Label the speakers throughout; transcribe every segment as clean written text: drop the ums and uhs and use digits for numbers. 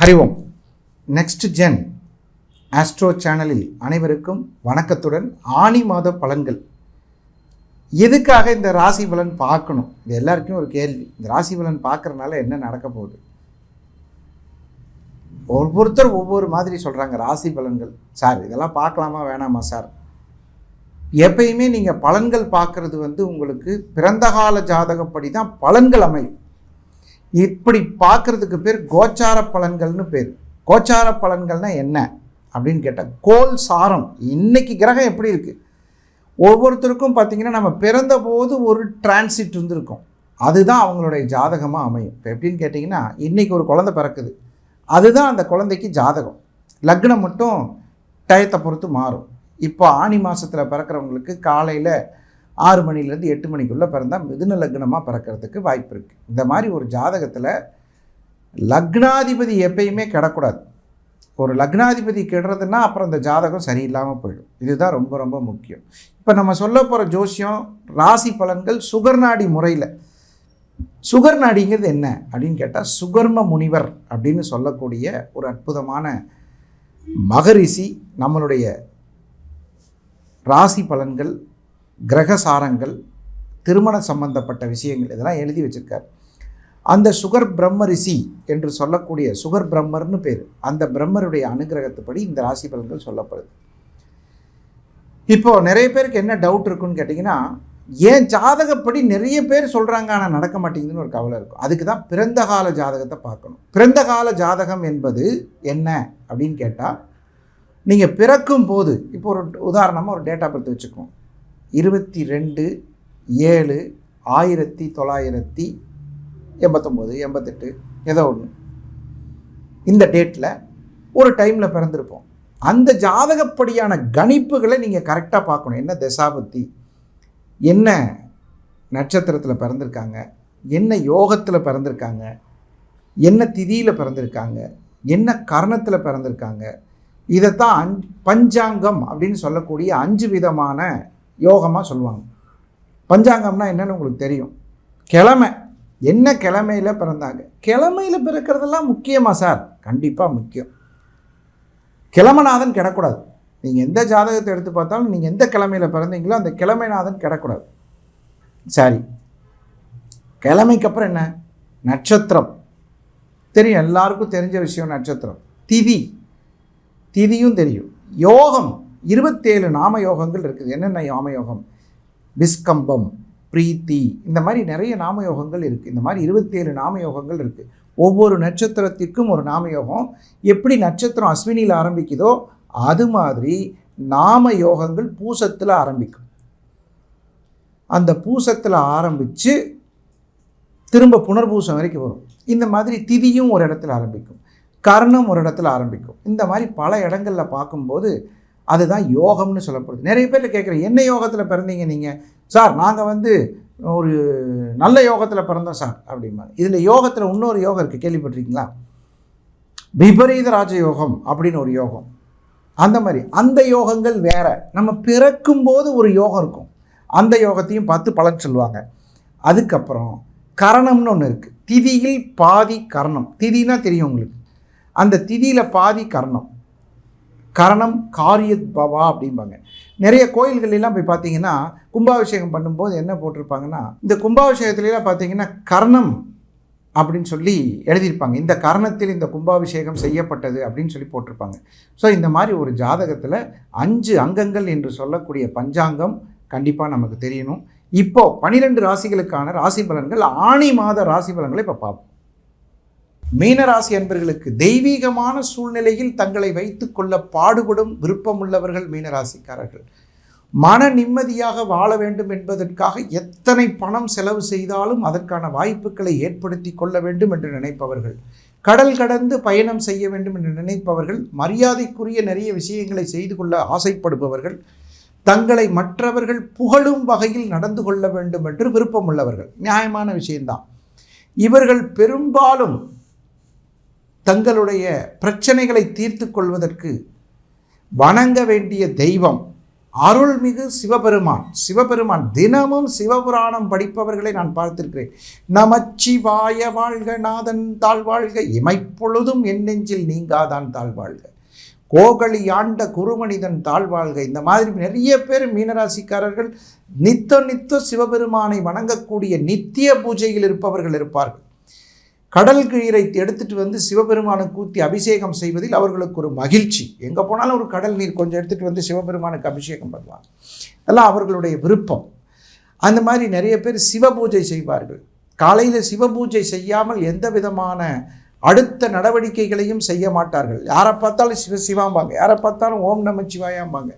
Speaker 1: ஹரிவோம். Next gen astro சேனலில் அனைவருக்கும் வணக்கத்துடன். ஆனி மாத பலன்கள். எதுக்காக இந்த ராசி பலன் பார்க்கணும்? இது எல்லாருக்கும் ஒரு கேள்வி. இந்த ராசி பலன் பார்க்கறதுனால என்ன நடக்க போகுது? ஒவ்வொருத்தர் ஒவ்வொரு மாதிரி சொல்கிறாங்க ராசி பலன்கள். சார் இதெல்லாம் பார்க்கலாமா வேணாமா சார்? எப்பயுமே நீங்கள் பலன்கள் பார்க்குறது உங்களுக்கு பிறந்த கால ஜாதகப்படி தான் பலன்கள் அமையும். இப்படி பார்க்குறதுக்கு பேர் கோச்சார பலன்கள்னு பேர். கோச்சார பலன்கள்னால் என்ன அப்படின்னு கேட்டால், கோல் சாரம் இன்னைக்கு கிரகம் எப்படி இருக்குது, ஒவ்வொருத்தருக்கும் பார்த்திங்கன்னா நம்ம பிறந்தபோது ஒரு டிரான்சிட் இருந்திருக்கும், அதுதான் அவங்களுடைய ஜாதகமாக அமையும். இப்போ எப்படின்னு கேட்டிங்கன்னா, இன்றைக்கி ஒரு குழந்தை பிறக்குது, அதுதான் அந்த குழந்தைக்கு ஜாதகம். லக்னம் மட்டும் டயத்தை பொறுத்து மாறும். இப்போ ஆனி மாதத்தில் பிறக்கிறவங்களுக்கு காலையில் 6 மணிலேருந்து 8 மணிக்குள்ளே பிறந்தால் மிதுன லக்னமாக பிறக்கிறதுக்கு வாய்ப்பு இருக்குது. இந்த மாதிரி ஒரு ஜாதகத்தில் லக்னாதிபதி எப்பயுமே கெடக்கூடாது. ஒரு லக்னாதிபதி கெடுறதுன்னா அப்புறம் அந்த ஜாதகம் சரியில்லாமல் போயிடும். இதுதான் ரொம்ப ரொம்ப முக்கியம். இப்போ நம்ம சொல்ல போகிற ஜோசியம் ராசி பலன்கள் சுகர்நாடி முறையில். சுகர்நாடிங்கிறது என்ன அப்படின்னு கேட்டால், சுகர்ம முனிவர் அப்படின்னு சொல்லக்கூடிய ஒரு அற்புதமான மகரிஷி நம்மளுடைய ராசி பலன்கள், கிரகசாரங்கள், திருமண சம்பந்தப்பட்ட விஷயங்கள் இதெல்லாம் எழுதி வச்சுருக்கார். அந்த சுகர் பிரம்ம ரிஷி என்று சொல்லக்கூடிய சுகர் பிரம்மர்னு பேர். அந்த பிரம்மருடைய அனுகிரகத்துப்படி இந்த ராசி பலன்கள் சொல்லப்படுது. இப்போது நிறைய பேருக்கு என்ன டவுட் இருக்குன்னு கேட்டிங்கன்னா, ஏன் ஜாதகப்படி நிறைய பேர் சொல்கிறாங்க ஆனால் நடக்க மாட்டேங்குதுன்னு ஒரு கவலை இருக்கும். அதுக்கு தான் பிறந்த கால ஜாதகத்தை பார்க்கணும். பிறந்த கால ஜாதகம் என்பது என்ன அப்படின்னு கேட்டால், நீங்கள் பிறக்கும் போது இப்போ ஒரு உதாரணமாக ஒரு டேட் ஆஃப் பர்த் வச்சுக்கோம். 22/7/1989 88 ஏதோ ஒன்று, இந்த டேட்டில் ஒரு டைமில் பிறந்திருப்போம். அந்த ஜாதகப்படியான கணிப்புகளை நீங்கள் கரெக்டாக பார்க்கணும். என்ன தசாபத்தி, என்ன நட்சத்திரத்தில் பிறந்திருக்காங்க, என்ன யோகத்தில் பிறந்திருக்காங்க, என்ன திதியில் பிறந்திருக்காங்க, என்ன கரணத்தில் பிறந்திருக்காங்க. இதைத்தான் பஞ்சாங்கம் அப்படின்னு சொல்லக்கூடிய 5 விதமான யோகமாக சொல்லுவாங்க. பஞ்சாங்கம்னா என்னென்னு உங்களுக்கு தெரியும். கிழமை, என்ன கிழமையில் பிறந்தாங்க. கிழமையில் பிறக்கிறதெல்லாம் முக்கியமாக சார்? கண்டிப்பாக முக்கியம். கிழமநாதன் கிடக்கூடாது. நீங்கள் எந்த ஜாதகத்தை எடுத்து பார்த்தாலும் நீங்கள் எந்த கிழமையில் பிறந்தீங்களோ அந்த கிழமைநாதன் கிடக்கூடாது. சரி, கிழமைக்கு அப்புறம் என்ன? நட்சத்திரம் தெரியும், எல்லாருக்கும் தெரிஞ்ச விஷயம் நட்சத்திரம். திதியும் தெரியும். யோகம் 27 நாம யோகங்கள் இருக்குது. என்னென்ன நாம யோகம்? விஸ்கம்பம், பிரீத்தி, இந்த மாதிரி நிறைய நாம யோகங்கள் இருக்குது. இந்த மாதிரி 27 நாம யோகங்கள் இருக்குது. ஒவ்வொரு நட்சத்திரத்திற்கும் ஒரு நாம யோகம். எப்படி நட்சத்திரம் அஸ்வினியில் ஆரம்பிக்குதோ அது மாதிரி நாம யோகங்கள் பூசத்தில் ஆரம்பிக்கும். அந்த பூசத்தில் ஆரம்பித்து திரும்ப புனர்பூசம் வரைக்கும் வரும். இந்த மாதிரி திதியும் ஒரு இடத்துல ஆரம்பிக்கும், கர்ணம் ஒரு இடத்துல ஆரம்பிக்கும். இந்த மாதிரி பல இடங்களில் பார்க்கும்போது அதுதான் யோகம்னு சொல்லப்படுது. நிறைய பேர் கேட்குறேன், என்ன யோகத்தில் பிறந்தீங்க நீங்கள்? சார் நாங்கள் ஒரு நல்ல யோகத்தில் பிறந்தோம் சார் அப்படிம்பாங்க. இதில் யோகத்தில் இன்னொரு யோகம் இருக்குது, கேள்விப்பட்டிருக்கீங்களா? விபரீத ராஜயோகம் அப்படின்னு ஒரு யோகம். அந்த மாதிரி அந்த யோகங்கள் வேறு. நம்ம பிறக்கும்போது ஒரு யோகம் இருக்கும், அந்த யோகத்தையும் பார்த்து பலன் சொல்லுவாங்க. அதுக்கப்புறம் கரணம்னு ஒன்று இருக்குது. திதியில் பாதி கரணம். திதினா தெரியும் உங்களுக்கு. அந்த திதியில் பாதி கரணம். கரணம் காரியத் பவா அப்படிம்பாங்க. நிறைய கோயில்களெல்லாம் போய் பார்த்தீங்கன்னா கும்பாபிஷேகம் பண்ணும்போது என்ன போட்டிருப்பாங்கன்னா, இந்த கும்பாபிஷேகத்துலாம் பார்த்தீங்கன்னா கர்ணம் அப்படின்னு சொல்லி எழுதியிருப்பாங்க. இந்த கர்ணத்தில் இந்த கும்பாபிஷேகம் செய்யப்பட்டது அப்படின்னு சொல்லி போட்டிருப்பாங்க. ஸோ இந்த மாதிரி ஒரு ஜாதகத்தில் 5 அங்கங்கள் என்று சொல்லக்கூடிய பஞ்சாங்கம் கண்டிப்பாக நமக்கு தெரியணும். இப்போது 12 ராசிகளுக்கான ராசி பலன்கள், ஆணி மாத ராசி பலன்களை இப்போ பார்ப்போம். மீனராசி அன்பர்களுக்கு தெய்வீகமான சூழ்நிலையில் தங்களை வைத்து கொள்ள பாடுபடும் விருப்பமுள்ளவர்கள் மீனராசிக்காரர்கள். மன நிம்மதியாக வாழ வேண்டும் என்பதற்காக எத்தனை பணம் செலவு செய்தாலும் அதற்கான வாய்ப்புகளை ஏற்படுத்தி கொள்ள வேண்டும் என்று நினைப்பவர்கள். கடல் கடந்து பயணம் செய்ய வேண்டும் என்று நினைப்பவர்கள். மரியாதைக்குரிய நிறைய விஷயங்களை செய்து கொள்ள ஆசைப்படுபவர்கள். தங்களை மற்றவர்கள் புகழும் வகையில் நடந்து கொள்ள வேண்டும் என்று விருப்பமுள்ளவர்கள். நியாயமான விஷயம்தான். இவர்கள் பெரும்பாலும் தங்களுடைய பிரச்சனைகளை தீர்த்து கொள்வதற்கு வணங்க வேண்டிய தெய்வம் அருள்மிகு சிவபெருமான் தினமும் சிவபுராணம் படிப்பவர்களை நான் பார்த்திருக்கிறேன். நமச்சிவாய வாழ்க, நாதன் தாழ்வாழ்க, இமைப்பொழுதும் என் நெஞ்சில் நீங்காதான் தாழ்வாழ்க, கோகலி ஆண்ட குருமனிதன் தாழ்வாழ்க. இந்த மாதிரி நிறைய பேர் மீனராசிக்காரர்கள் நித்த சிவபெருமானை வணங்கக்கூடிய நித்திய பூஜையில் இருப்பவர்கள் இருப்பார்கள். கடல் நீரை எடுத்துகிட்டு வந்து சிவபெருமானுக்கு ஊற்றி அபிஷேகம் செய்வதில் அவர்களுக்கு ஒரு மகிழ்ச்சி. எங்கே போனாலும் ஒரு கடல் நீர் கொஞ்சம் எடுத்துகிட்டு வந்து சிவபெருமானுக்கு அபிஷேகம் பண்ணுவாங்க. அதெல்லாம் அவர்களுடைய விருப்பம். அந்த மாதிரி நிறைய பேர் சிவபூஜை செய்வார்கள். காலையில் சிவபூஜை செய்யாமல் எந்த விதமான அடுத்த நடவடிக்கைகளையும் செய்ய மாட்டார்கள். யாரை பார்த்தாலும் சிவாம்பாங்க, யாரை பார்த்தாலும் ஓம் நமச்சிவாயாம்பாங்க.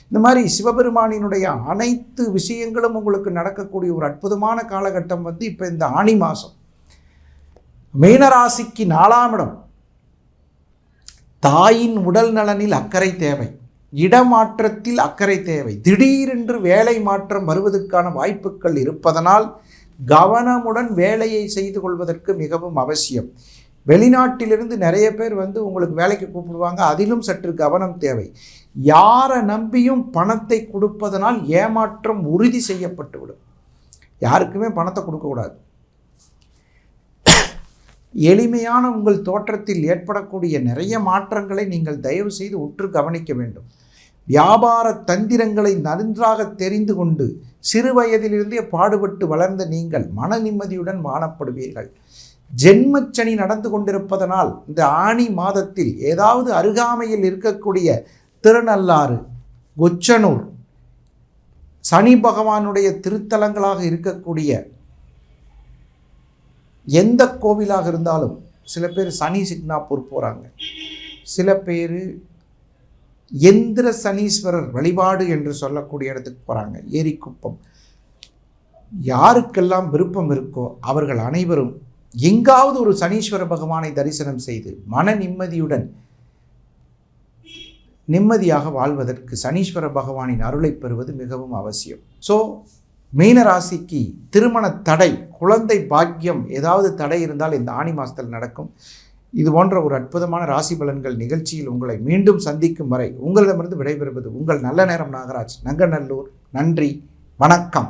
Speaker 1: இந்த மாதிரி சிவபெருமானினுடைய அனைத்து விஷயங்களும் உங்களுக்கு நடக்கக்கூடிய ஒரு அற்புதமான காலகட்டம் வந்து இப்போ இந்த ஆனி மாதம். மீனராசிக்கு 4ஆம் இடம். தாயின் உடல் நலனில் அக்கறை தேவை, இடமாற்றத்தில் அக்கறை தேவை. திடீரென்று வேலை மாற்றம் வருவதற்கான வாய்ப்புகள் இருப்பதனால் கவனமுடன் வேலையை செய்து கொள்வதற்கு மிகவும் அவசியம். வெளிநாட்டிலிருந்து நிறைய பேர் வந்து உங்களுக்கு வேலைக்கு கூப்பிடுவாங்க, அதிலும் சற்று கவனம் தேவை. யாரை நம்பியும் பணத்தை கொடுப்பதனால் ஏமாற்றம் உறுதி செய்யப்பட்டுவிடும். யாருக்குமே பணத்தை கொடுக்கக்கூடாது. எளிமையான உங்கள் தோற்றத்தில் ஏற்படக்கூடிய நிறைய மாற்றங்களை நீங்கள் தயவு செய்து உற்று கவனிக்க வேண்டும். வியாபார தந்திரங்களை நன்றாக தெரிந்து கொண்டு சிறு வயதிலிருந்தே பாடுபட்டு வளர்ந்த நீங்கள் மன நிம்மதியுடன் வாழப்படுவீர்கள். ஜென்மச்சனி நடந்து கொண்டிருப்பதனால் இந்த ஆனி மாதத்தில் ஏதாவது அருகாமையில் இருக்கக்கூடிய திருநள்ளாறு, கொச்சனூர், சனி பகவானுடைய திருத்தலங்களாக இருக்கக்கூடிய எந்த கோவிலாக இருந்தாலும், சில பேர் சனி சிக்னாப்பூர் போகிறாங்க, சில பேர் எந்திர சனீஸ்வரர் வழிபாடு என்று சொல்லக்கூடிய இடத்துக்கு போகிறாங்க, ஏரிக்குப்பம். யாருக்கெல்லாம் விருப்பம் இருக்கோ அவர்கள் அனைவரும் எங்காவது ஒரு சனீஸ்வர பகவானை தரிசனம் செய்து மன நிம்மதியாக வாழ்வதற்கு சனீஸ்வர பகவானின் அருளை பெறுவது மிகவும் அவசியம். ஸோ மீனராசிக்கு திருமண தடை, குழந்தை பாக்கியம் ஏதாவது தடை இருந்தால் இந்த ஆனி மாதத்தில் நடக்கும். இது போன்ற ஒரு அற்புதமான ராசி பலன்கள் நிகழ்ச்சியில் உங்களை மீண்டும் சந்திக்கும் வரை உங்களிடமிருந்து விடைபெறுவது உங்கள் நல்ல நேரம் நாகராஜ், நங்கநல்லூர். நன்றி, வணக்கம்.